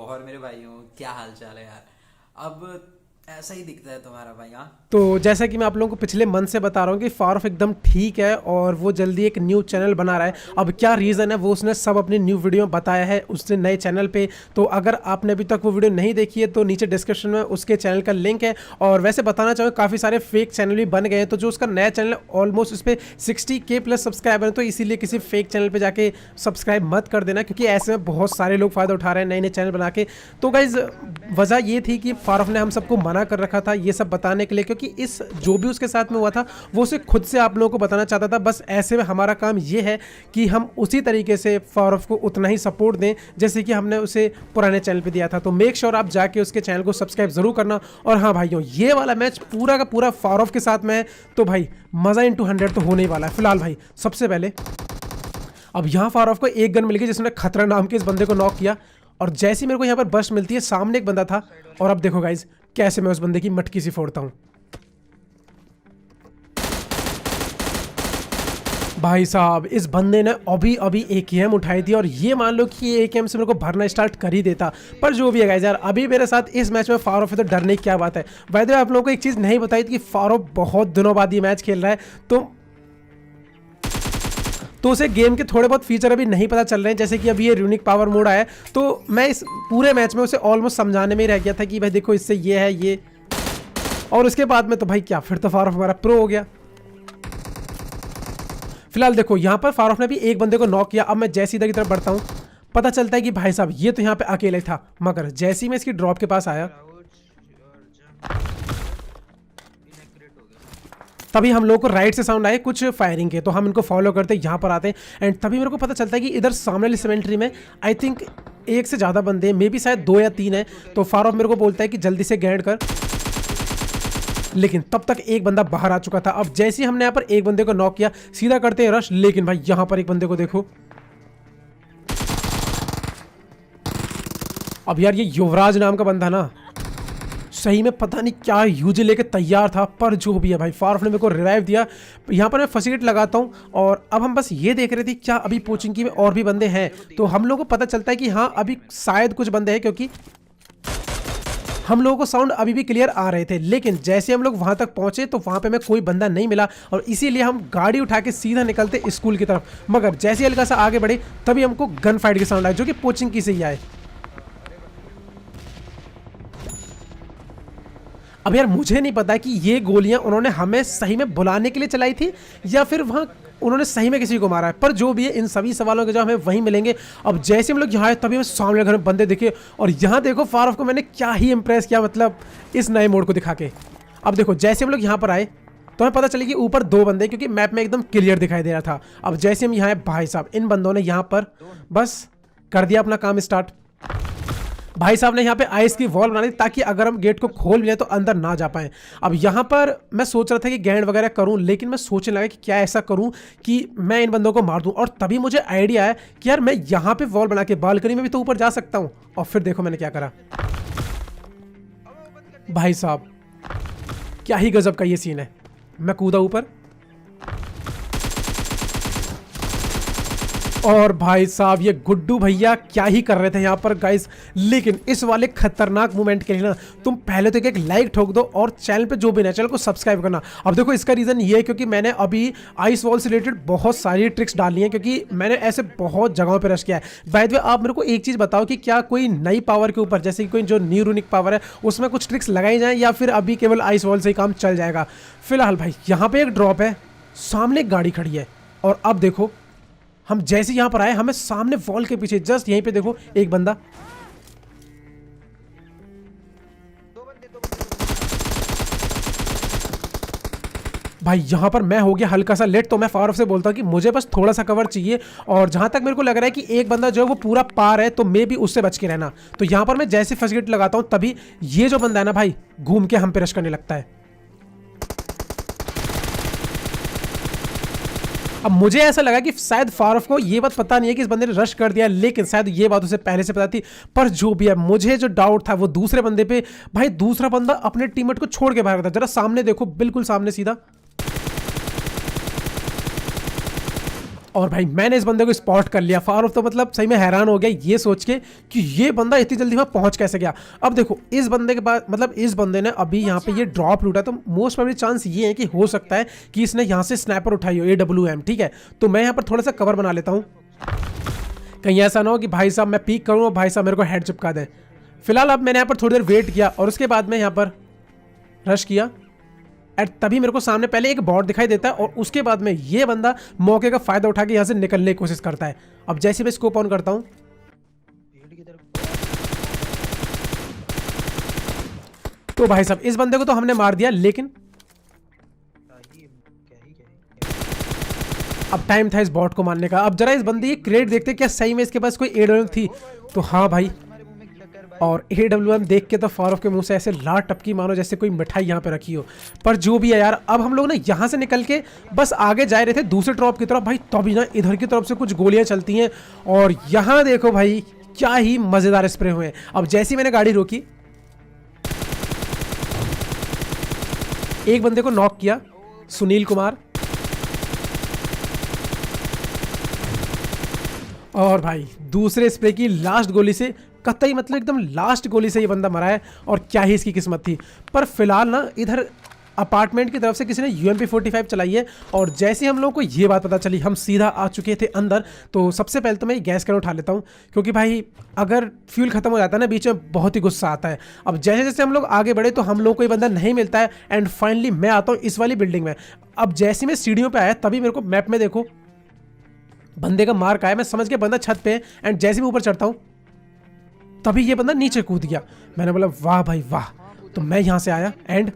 और मेरे भाइयों क्या हाल चाल है यार। अब ऐसा ही दिखता है तुम्हारा भाई। हाँ, तो जैसा कि मैं आप लोगों को पिछले मंथ से बता रहा हूँ कि फारूक एकदम ठीक है और वो जल्दी एक न्यू चैनल बना रहा है। अब क्या रीज़न है वो उसने सब अपनी न्यू वीडियो में बताया है उसने नए चैनल पे। तो अगर आपने अभी तक वो वीडियो नहीं देखी है तो नीचे डिस्क्रिप्शन में उसके चैनल का लिंक है। और वैसे बताना चाहूँ काफ़ी सारे फेक चैनल भी बन गए हैं, तो जो उसका नया चैनल ऑलमोस्ट उस पर 60K प्लस सब्सक्राइबर है, तो इसीलिए किसी फेक चैनल पर जाके सब्सक्राइब मत कर देना, क्योंकि ऐसे में बहुत सारे लोग फ़ायदा उठा रहे हैं नए नए चैनल बना के। तो गाइज़ वजह ये थी कि फारूक ने हम सबको मना कर रखा था ये सब बताने के लिए, क्योंकि इस जो भी उसके साथ में हुआ था वो उसे खुद से आप लोगों को बताना चाहता था। बस ऐसे में हमारा काम ये है कि हम उसी तरीके से फारूक को उतना ही सपोर्ट दें जैसे कि हमने उसे पुराने चैनल पे दिया था। तो मेक श्योर आप जाके उसके चैनल को सब्सक्राइब जरूर करना। और हाँ भाइयों, ये वाला मैच पूरा का पूरा फारूक के साथ में है, तो भाई मज़ा इंटू 100 तो होने ही वाला है। फिलहाल भाई सबसे पहले अब यहाँ फारूक को एक गन मिल गई जिसने खतरा नाम के इस बंदे को नॉक किया, और जैसे मेरे को यहाँ पर बस्ट मिलती है सामने एक बंदा था, और अब देखो गाइज कैसे मैं उस बंदे की मटकी सी फोड़ता हूँ। भाई साहब इस बंदे ने अभी अभी AKM उठाई थी, और ये मान लो कि ये AKM से मेरे को भरना स्टार्ट कर ही देता। पर जो भी है गाइस यार, अभी मेरे साथ इस मैच में फारूक है तो डरने की क्या बात है। वैसे आप लोगों को एक चीज़ नहीं बताई थी कि फारूक बहुत दिनों बाद ये मैच खेल रहा है, तो उसे गेम के थोड़े बहुत फीचर अभी नहीं पता चल रहे हैं, जैसे कि अभी ये यूनिक पावर मोड आया है। तो मैं इस पूरे मैच में उसे ऑलमोस्ट समझाने में ही रह गया था कि भाई देखो इससे ये है ये, और उसके बाद में तो भाई क्या फिर तो फारूक हमारा प्रो हो गया। फिलहाल देखो यहाँ पर फारूक ने भी एक बंदे को नॉक किया। अब मैं जैसे इधर की तरफ बढ़ता हूँ पता चलता है कि भाई साहब ये तो यहाँ पे अकेले था, मगर जैसे ही मैं इसकी ड्रॉप के पास आया तभी हम लोग को राइट से साउंड आए कुछ फायरिंग के, तो हम इनको फॉलो करते यहाँ पर आते हैं। एंड तभी मेरे को पता चलता है कि इधर सामने वाली सेमेंट्री में आई थिंक एक से ज़्यादा बंदे हैं, मे बी शायद 2 या 3 है। तो फारूक मेरे को बोलता है कि जल्दी से गैंड कर, लेकिन तब तक एक बंदा बाहर आ चुका था। अब जैसे ही हमने यहाँ पर एक बंदे को नॉक किया सीधा करते हैं रश, लेकिन भाई यहाँ पर एक बंदे को देखो। अब यार ये युवराज नाम का बंदा ना सही में पता नहीं क्या यूज लेके तैयार था, पर जो भी है भाई फारूक ने मेरे को रिवाइव दिया। यहाँ पर मैं फर्स्ट लगाता हूँ, और अब हम बस ये देख रहे थे क्या अभी पोचिंग की में और भी बंदे हैं। तो हम लोगों को पता चलता है कि हाँ अभी शायद कुछ बंदे हैं, क्योंकि हम लोगों को साउंड अभी भी क्लियर आ रहे थे। लेकिन जैसे हम लोग वहां तक पहुंचे तो वहां पे हमें कोई बंदा नहीं मिला, और इसीलिए हम गाड़ी उठा के सीधा निकलते स्कूल की तरफ। मगर जैसे हल्का सा आगे बढ़े तभी हमको गन फाइट के साउंड आए, जो कि पोचिंग की से ही आए। अब यार मुझे नहीं पता कि ये गोलियां उन्होंने हमें सही में बुलाने के लिए चलाई थी या फिर वहां उन्होंने सही में किसी को मारा है, पर जो भी है इन सभी सवालों के जवाब हमें वहीं मिलेंगे। अब जैसे हम लोग यहाँ आए तभी हमें सामने घर में बंदे दिखे, और यहाँ देखो फारूक को मैंने क्या ही इंप्रेस किया, मतलब इस नए मोड को दिखा के। अब देखो जैसे हम लोग यहाँ पर आए तो हमें पता चली कि ऊपर 2 बंदे, क्योंकि मैप में एकदम क्लियर दिखाई दे रहा था। अब जैसे हम यहाँ आए भाई साहब इन बंदों ने यहाँ पर बस कर दिया अपना काम स्टार्ट। भाई साहब ने यहाँ पे आइस की वॉल बना दी ताकि अगर हम गेट को खोल भी लें तो अंदर ना जा पाएं। अब यहाँ पर मैं सोच रहा था कि गैंड वगैरह करूँ, लेकिन मैं सोचने लगा कि क्या ऐसा करूँ कि मैं इन बंदों को मार दूँ। और तभी मुझे आइडिया है कि यार मैं यहाँ पे वॉल बना के बालकनी में भी तो ऊपर जा सकता हूँ। और फिर देखो मैंने क्या करा, भाई साहब क्या ही गजब का ये सीन है। मैं कूदा ऊपर, और भाई साहब ये गुड्डू भैया क्या ही कर रहे थे यहाँ पर गाइस। लेकिन इस वाले खतरनाक मोमेंट के लिए ना तुम पहले तो एक लाइक ठोक दो, और चैनल पे जो भी ना चैनल को सब्सक्राइब करना। अब देखो इसका रीज़न ये है क्योंकि मैंने अभी आइस वॉल से रिलेटेड बहुत सारी ट्रिक्स डाली हैं, क्योंकि मैंने ऐसे बहुत जगहों पर रश किया है। बाय द वे आप मेरे को एक चीज़ बताओ कि क्या कोई नई पावर के ऊपर, जैसे कि कोई जो न्यू यूनिक पावर है उसमें कुछ ट्रिक्स लगाई जाएँ, या फिर अभी केवल आइस वॉल से ही काम चल जाएगा। फिलहाल भाई यहाँ पर एक ड्रॉप है, सामने एक गाड़ी खड़ी है, और अब देखो हम जैसे यहां पर आए हमें सामने वॉल के पीछे जस्ट यहीं पे देखो एक बंदा। भाई यहां पर मैं हो गया हल्का सा लेट, तो मैं फारूक से बोलता हूं कि मुझे बस थोड़ा सा कवर चाहिए, और जहां तक मेरे को लग रहा है कि एक बंदा जो है वो पूरा पार है, तो मे भी उससे बच के रहना। तो यहां पर मैं जैसे फर्स्ट गेट लगाता हूं तभी ये जो बंदा है ना भाई घूम के हम पे रश करने लगता है। अब मुझे ऐसा लगा कि शायद फारूक को ये बात पता नहीं है कि इस बंदे ने रश कर दिया, लेकिन शायद ये बात उसे पहले से पता थी। पर जो भी है मुझे जो डाउट था वो दूसरे बंदे पे। भाई दूसरा बंदा अपने टीममेट को छोड़ के भाग रहा था, जरा सामने देखो बिल्कुल सामने सीधा। और भाई मैंने इस बंदे को स्पॉट कर लिया। फारूक तो मतलब सही में हैरान हो गया ये सोच के कि ये बंदा इतनी जल्दी वहाँ पहुंच कैसे गया। अब देखो इस बंदे के पास मतलब इस बंदे ने अभी यहाँ पे ये ड्रॉप लूटा, तो मोस्ट प्रोबेबली चांस ये है कि हो सकता है कि इसने यहाँ से स्नैपर उठाई हो AWM, ठीक है। तो मैं यहाँ पर थोड़ा सा कवर बना लेता हूँ, कहीं ऐसा ना हो कि भाई साहब मैं पीक करूँ और भाई साहब मेरे को हेड चिपका दें। फिलहाल अब मैंने यहाँ पर थोड़ी देर वेट किया और उसके बाद में यहाँ पर रश किया एंड तभी मेरे को सामने पहले एक बॉट दिखाई देता है और उसके बाद में ये बंदा मौके का फायदा उठा के यहाँ से निकलने की कोशिश करता है। अब जैसे मैं स्कोप ऑन करता हूँ तो भाई साहब इस बंदे को तो हमने मार दिया, लेकिन अब टाइम था इस बॉट को मारने का। अब जरा इस बंदे की क्रेट देखते क्या सही में इसके पास कोई AWM थी। तो हाँ भाई, और AWM देख के तो फारूक के मुंह से ऐसे लार टपकी मानो जैसे कोई मिठाई यहाँ पे रखी हो। पर जो भी है यार, अब हम लोग ना यहाँ से निकल के बस आगे जा रहे थे दूसरे ड्रॉप की तरफ। भाई तभी ना इधर की तरफ से कुछ गोलियां चलती हैं और यहाँ देखो भाई क्या ही मजेदार स्प्रे हुए हैं। अब जैसी मैंने गाड़ी रोकी एक बंदे को नॉक किया, सुनील कुमार, और भाई दूसरे स्प्रे की लास्ट गोली से कतई मतलब एकदम लास्ट गोली से ये बंदा मरा है। और क्या ही इसकी किस्मत थी। पर फिलहाल ना इधर अपार्टमेंट की तरफ से किसी ने UMP45 चलाई है और जैसे ही हम लोगों को ये बात पता चली हम सीधा आ चुके थे अंदर। तो सबसे पहले तो मैं गैस कैन उठा लेता हूँ, क्योंकि भाई अगर फ्यूल खत्म हो जाता है ना बीच में बहुत ही गुस्सा आता है। अब जैसे जैसे हम लोग आगे बढ़े तो हम लोग को ये बंदा नहीं मिलता है एंड फाइनली मैं आता हूँ इस वाली बिल्डिंग में। अब जैसे मैं सीढ़ियों पर आया तभी मेरे को मैप में देखो बंदे का मार्क आया, मैं समझ गया बंदा छत पे है एंड जैसे मैं ऊपर चढ़ता हूँ तभी ये बंदा नीचे कूद गया। मैंने बोला वाह भाई वाह। तो मैं यहां से आया एंड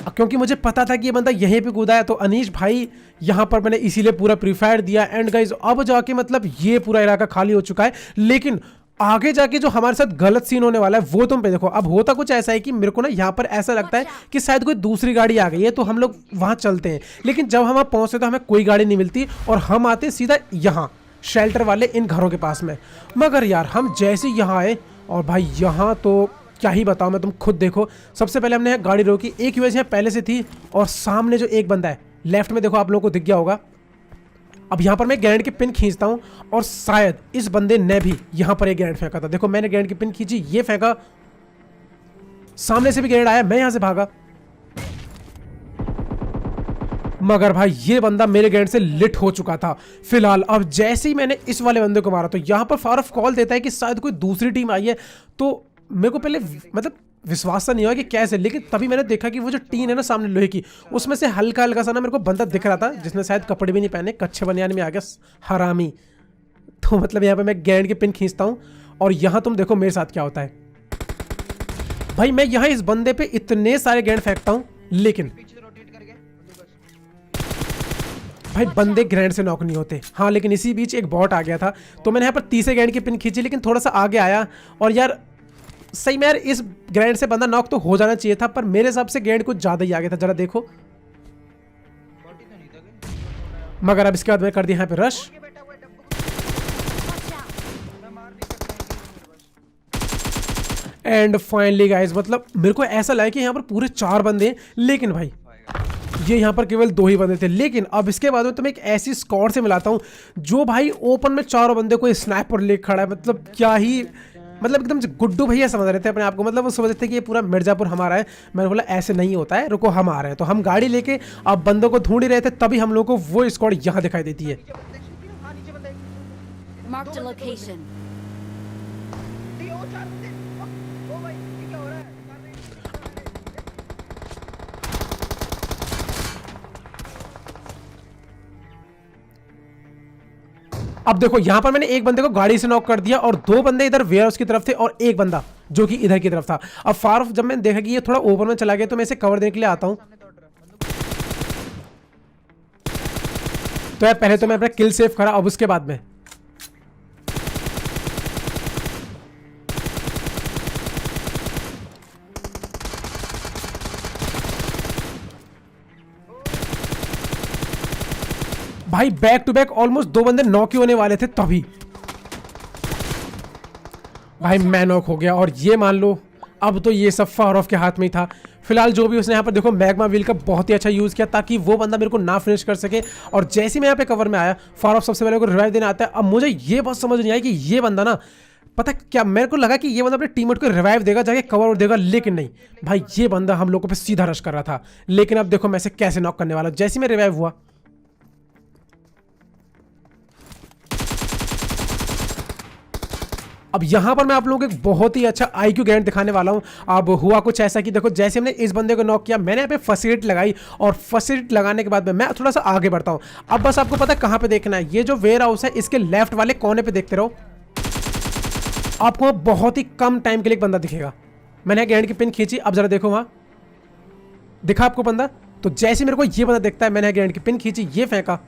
क्योंकि मुझे पता था कि ये बंदा यहीं पे कूदा है तो अनीश भाई यहां पर मैंने इसीलिए पूरा प्रीफायर दिया। एंड गाइस अब जाके मतलब ये पूरा इलाका खाली हो चुका है, लेकिन आगे जाके जो हमारे साथ गलत सीन होने वाला है वो तुम पे देखो। अब होता कुछ ऐसा है कि मेरे को ना यहाँ पर ऐसा लगता है कि शायद कोई दूसरी गाड़ी आ गई है तो हम लोग वहाँ चलते हैं, लेकिन जब हम वहाँ पहुँचते तो हमें कोई गाड़ी नहीं मिलती और हम आते सीधा यहाँ शेल्टर वाले इन घरों के पास में। मगर यार हम जैसे यहाँ आए और भाई यहाँ तो क्या ही बताऊँ मैं, तुम खुद देखो। सबसे पहले हमने गाड़ी रोकी, एक यूएस यहाँ पहले से थी और सामने जो एक बंदा है लेफ्ट में देखो आप लोगों को दिख गया होगा। अब यहाँ पर मैं ग्रेनेड की पिन खींचता हूँ और शायद इस बंदे ने भी यहाँ पर एक ग्रेनेड फेंका था। देखो मैंने ग्रेनेड की पिन खींची, ये फेंका, सामने से भी ग्रेनेड आया, मैं यहाँ से भागा, मगर भाई ये बंदा मेरे ग्रेनेड से लिट हो चुका था। फिलहाल अब जैसे ही मैंने इस वाले बंदे को मारा तो यहाँ पर फारूक कॉल देता है कि शायद कोई दूसरी टीम आई है। तो मेरे को पहले मतलब विश्वास सा नहीं हुआ कि कैसे, लेकिन तभी मैंने देखा कि वो जो टीन है ना सामने लोहे की, उसमें से हल्का हल्का सा ना मेरे को बंदा दिख रहा था जिसने शायद कपड़े भी नहीं पहने, कच्चे बनियान में आ गया हरामी। तो मतलब यहाँ पे मैं ग्रेनेड की पिन खींचता हूँ और यहाँ तुम देखो मेरे साथ क्या होता है। भाई मैं यहाँ इस बंदे पे इतने सारे ग्रेनेड फेंकता हूँ, लेकिन भाई बंदे ग्रेनेड से नॉक नहीं होते। हाँ लेकिन इसी बीच एक बॉट आ गया था तो मैंने यहाँ पर तीसरे ग्रेनेड की पिन खींची, लेकिन थोड़ा सा आगे आया और यार सही में यार इस ग्रेनेड से बंदा नॉक तो हो जाना चाहिए था, पर मेरे हिसाब से ग्रेनेड कुछ ज्यादा ही आ गया था। जरा देखो, मगर अब इसके बाद मैं कर दिया यहाँ पे रश एंड फाइनली गाइस मतलब मेरे को ऐसा लगा कि यहाँ पर पूरे 4 बंदे, लेकिन भाई ये यहाँ पर केवल 2 ही बंदे थे। लेकिन अब इसके बाद में तुम्हें एक ऐसी स्क्वाड से मिलाता हूँ जो भाई ओपन में 4 बंदे को स्नाइपर ले खड़ा है। मतलब क्या ही मतलब एकदम गुड्डू भैया समझ रहे थे अपने आप को, मतलब वो समझ रहे थे कि ये पूरा मिर्जापुर हमारा है। मैंने बोला ऐसे नहीं होता है, रुको हम आ रहे हैं। तो हम गाड़ी लेके अब बंदों को ढूंढ ही रहे थे, तभी हम लोग को वो स्क्वाड यहाँ दिखाई देती है। अब देखो यहाँ पर मैंने एक बंदे को गाड़ी से नॉक कर दिया और 2 बंदे इधर वेयरहाउस की तरफ थे और एक बंदा जो कि इधर की तरफ था। अब फारूक जब मैंने देखा कि ये थोड़ा ओवर में चला गया तो मैं इसे कवर देने के लिए आता हूं। तो यार पहले तो मैं अपना किल सेव करा, अब उसके बाद में भाई बैक टू बैक ऑलमोस्ट 2 बंदे नॉक ही होने वाले थे, तभी भाई मैं नॉक हो गया। और ये मान लो अब तो ये सब फारूक के हाथ में ही था। फिलहाल जो भी उसने यहाँ पर देखो मैग्मा व्हील का बहुत ही अच्छा यूज़ किया ताकि वो बंदा मेरे को ना फिनिश कर सके। और जैसे ही मैं यहाँ पे कवर में आया, फारूक सबसे पहले को रिवाइव देने आता है। अब मुझे ये बात समझ नहीं आई कि ये बंदा ना, पता क्या, मेरे को लगा कि ये बंदा अपने टीममेट को रिवाइव देगा, जाके कवर और देगा, लेकिन नहीं भाई, ये बंदा हम लोगों पे सीधा रश कर रहा था। लेकिन अब देखो मैं इसे कैसे नॉक करने वाला हूं। जैसे मैं रिवाइव हुआ, अब यहां पर मैं आप लोगों को एक बहुत ही अच्छा IQ ग्रेनेड दिखाने वाला हूं। अब हुआ कुछ ऐसा कि देखो जैसे हमने इस बंदे को नॉक किया, मैंने यहाँ पे फर्स्ट एड लगाई और फर्स्ट एड लगाने के बाद में मैं थोड़ा सा आगे बढ़ता हूं। अब बस आपको पता है कहां पे देखना है, ये जो वेयर हाउस है इसके लेफ्ट वाले कोने पे देखते रहो, आपको बहुत ही कम टाइम के लिए एक बंदा दिखेगा। मैंने ग्रेनेड की पिन खींची, अब जरा देखो वहां दिखा आपको बंदा। तो जैसे मेरे को ये बंदा दिखता है, मैंने ग्रेनेड की पिन खींची, ये फेंका,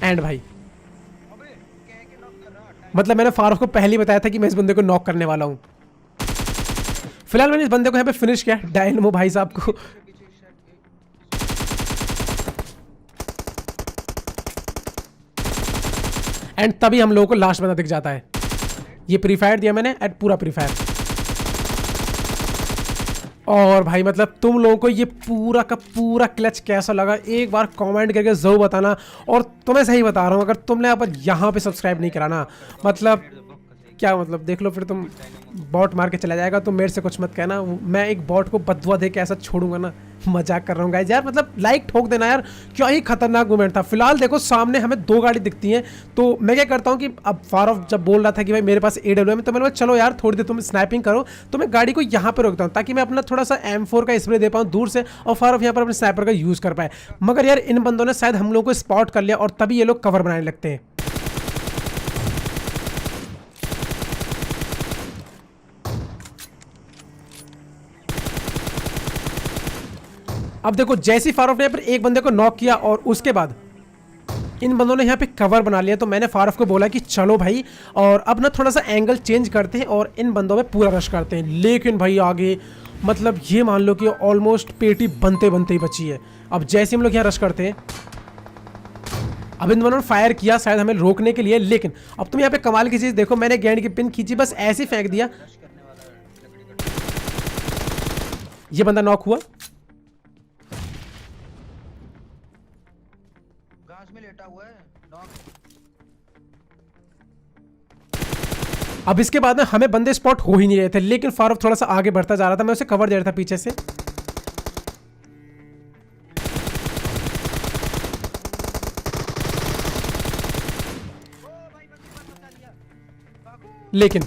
एंड भाई मतलब मैंने फारूक को पहले ही बताया था कि मैं इस बंदे को नॉक करने वाला हूं। फिलहाल मैंने इस बंदे को यहाँ पे फिनिश किया, डायनमो भाई साहब को। एंड तभी हम लोगों को लास्ट बंदा दिख जाता है। ये प्री फायर दिया मैंने, एट पूरा प्री फायर। और भाई मतलब तुम लोगों को ये पूरा का पूरा क्लच कैसा लगा एक बार कमेंट करके जरूर बताना। और तुम्हें सही बता रहा हूँ, अगर तुमने अब यहाँ पे सब्सक्राइब नहीं करा ना, मतलब क्या मतलब, देख लो फिर तुम बॉट मार के चला जाएगा। तो मेरे से कुछ मत कहना, मैं एक बॉट को बदुआ दे के ऐसा छोड़ूंगा ना, मजाक कर रहा हूँ गाइस यार। मतलब लाइक ठोक देना यार, क्या ही खतरनाक मूवमेंट था। फिलहाल देखो सामने हमें 2 गाड़ी दिखती हैं, तो मैं क्या करता हूँ कि अब फारूक जब बोल रहा था कि भाई मेरे पास AWM है, तो मैंने बोला चलो यार थोड़ी देर तुम स्नाइपिंग करो, तो मैं गाड़ी को यहाँ पे रोकता हूँ ताकि मैं अपना थोड़ा सा M4 का स्प्रे दे पाऊँ दूर से, और फारूक यहाँ पर अपने स्नाइपर का यूज़ कर पाए। मगर यार इन बंदों ने शायद हम लोगों को स्पॉट कर लिया और तभी ये लोग कवर बनाने लगते हैं। अब देखो जैसी फारूक ने यहाँ पर एक बंदे को नॉक किया और उसके बाद इन बंदों ने यहाँ पे कवर बना लिया, तो मैंने फारूक को बोला कि चलो भाई और अब ना थोड़ा सा एंगल चेंज करते हैं और इन बंदों में पूरा रश करते हैं। लेकिन भाई आगे मतलब ये मान लो कि ऑलमोस्ट पेटी बनते बनते ही बची है। अब जैसे हम लोग यहाँ रश करते हैं, अब इन दोनों ने फायर किया शायद हमें रोकने के लिए, लेकिन अब तुम यहाँ पे कमाल की चीज़ देखो, मैंने ग्रेनेड की पिन खींची, बस ऐसे ही फेंक दिया, ये बंदा नॉक हुआ। में लेटा हुआ है नॉक। अब इसके बाद में हमें बंदे स्पॉट हो ही नहीं रहे थे, लेकिन फारूक थोड़ा सा आगे बढ़ता जा रहा था, मैं उसे कवर दे रहा था पीछे से। लेकिन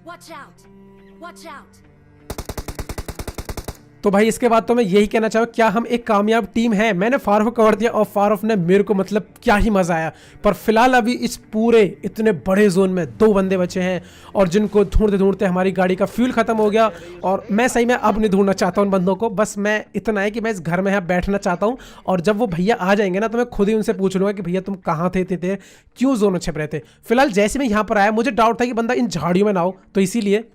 Watch out! Watch out! तो भाई इसके बाद तो मैं यही कहना चाहूँ, क्या हम एक कामयाब टीम है। मैंने फारूक को कवर दिया और फारूक ने मेरे को मतलब क्या ही मजा आया। पर फिलहाल अभी इस पूरे इतने बड़े जोन में 2 बंदे बचे हैं और जिनको ढूंढते ढूंढते हमारी गाड़ी का फ्यूल खत्म हो गया। और मैं सही में अब नहीं ढूंढना चाहता उन बंदों को, बस मैं इतना है कि मैं इस घर में यहाँ बैठना चाहता हूँ और जब वो भैया आ जाएंगे ना तो मैं खुद ही उनसे पूछ लूँगा कि भैया तुम कहाँ थे क्यों जोन में छिप रहे थे। फिलहाल जैसे मैं यहाँ पर आया मुझे डाउट था कि बंदा इन झाड़ियों में ना हो, तो इसीलिए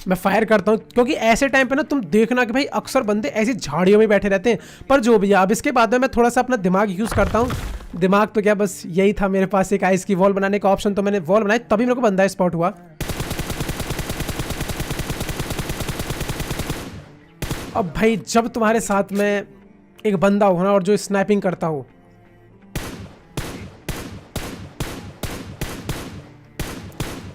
मैं फायर करता हूं, क्योंकि ऐसे टाइम पे ना तुम देखना कि भाई अक्सर बंदे ऐसी झाड़ियों में बैठे रहते हैं। पर जो भी है, अब इसके बाद में मैं थोड़ा सा अपना दिमाग यूज़ करता हूं। दिमाग तो क्या, बस यही था मेरे पास एक आइस की वॉल बनाने का ऑप्शन, तो मैंने वॉल बनाई, तभी मेरे को बंदा स्पॉट हुआ। अब भाई जब तुम्हारे साथ में एक बंदा हो ना और जो स्नाइपिंग करता हो,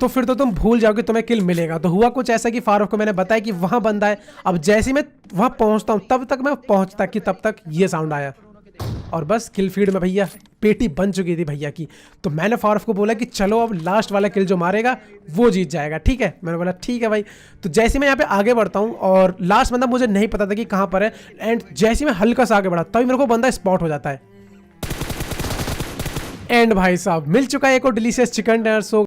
तो फिर तो तुम भूल जाओगे तुम्हें किल मिलेगा। तो हुआ कुछ ऐसा कि फारूक को मैंने बताया कि वहां बंदा है। अब जैसे ही मैं वहां पहुंचता हूं तब तक मैं पहुंचता कि तब तक ये साउंड आया और बस किल फीड में भैया पेटी बन चुकी थी भैया की। तो मैंने फारूक को बोला कि चलो अब लास्ट वाला किल जो मारेगा वो जीत जाएगा, ठीक है। मैंने बोला ठीक है भाई। तो जैसे मैं यहाँ पे आगे बढ़ता हूँ और लास्ट बंदा मुझे नहीं पता था कि कहाँ पर है, एंड जैसे मैं हल्का सा आगे बढ़ा तभी मेरे को बंदा स्पॉट हो जाता है। एंड भाई साहब मिल चुका है एक और डिलीशियस चिकन डिनर। सो